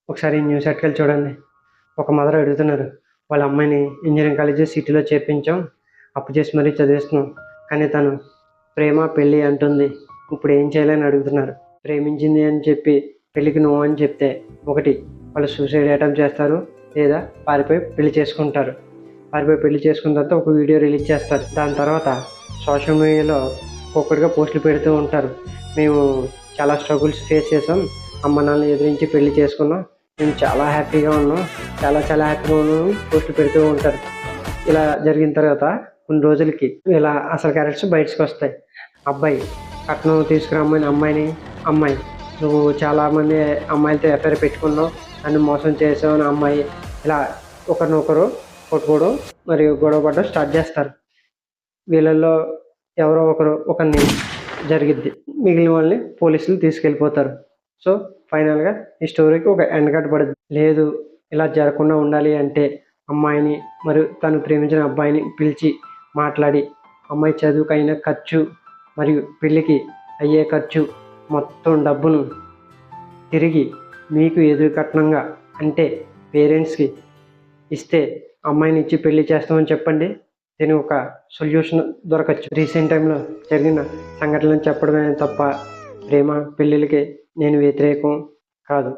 ఒకసారి news article చూడండి. ఒక మదర్ అడుగుతున్నారు, వాళ్ళ అమ్మాయిని ఇంజనీరింగ్ కాలేజ్ సిటీలో చేర్పించాం, అప్పు చేసి మరీ చదివిస్తున్నాం, కానీ తను ప్రేమ పెళ్ళి అంటుంది, ఇప్పుడు ఏం చేయాలని అడుగుతున్నారు. ప్రేమించింది అని చెప్పి పెళ్ళికి నో అని చెప్తే ఒకటి వాళ్ళు సూసైడ్ అటెంప్ట్ చేస్తారు, లేదా పారిపోయి పెళ్లి చేసుకుంటారు. పారిపోయి పెళ్లి చేసుకున్న తర్వాత ఒక వీడియో రిలీజ్ చేస్తారు. దాని తర్వాత సోషల్ మీడియాలో ఒక్కొక్కటిగా పోస్టులు పెడుతూ ఉంటారు. మేము చాలా స్ట్రగుల్స్ ఫేస్ చేసాం, అమ్మ నాన్నని ఎదిరించి పెళ్లి చేసుకున్నాం, మేము చాలా హ్యాపీగా ఉన్నాం, చాలా హ్యాపీగా ఉన్నాం పోస్టులు పెడుతూ ఉంటారు. ఇలా జరిగిన తర్వాత కొన్ని రోజులకి ఇలా అసలు క్యారెక్టర్స్ బయటకు వస్తాయి. అబ్బాయి కట్నం తీసుకురమ్మని అమ్మాయి నువ్వు చాలామంది అమ్మాయిలతో ఎఫ్ఐఆర్ పెట్టుకున్నావు, నన్ను మోసం చేసావు అని అమ్మాయి ఇలా ఒకరినొకరు కొట్టుకోవడం మరియు గొడవ పడడం స్టార్ట్ చేస్తారు. వీళ్ళల్లో ఎవరో ఒకరిని జరిగిద్ది, మిగిలిన వాళ్ళని పోలీసులు తీసుకెళ్ళిపోతారు. సో ఫైనల్గా ఈ స్టోరీకి ఒక ఎండ్ కట్ పడుద్ది. లేదు ఇలా జరగకుండా ఉండాలి అంటే అమ్మాయిని మరియు తను ప్రేమించిన అబ్బాయిని పిలిచి మాట్లాడి అమ్మాయి చదువుకైన ఖర్చు మరియు పెళ్ళికి అయ్యే ఖర్చు మొత్తం డబ్బును తిరిగి మీకు ఎదురు కట్నంగా అంటే పేరెంట్స్కి ఇస్తే అమ్మాయిని ఇచ్చి పెళ్లి చేస్తామని చెప్పండి. దీనికి ఒక సొల్యూషన్ దొరకచ్చు. రీసెంట్ టైంలో జరిగిన సంఘటనలను చెప్పడమే తప్ప ప్రేమ పెళ్ళిళ్ళకి నేను వ్యతిరేకం కాదు.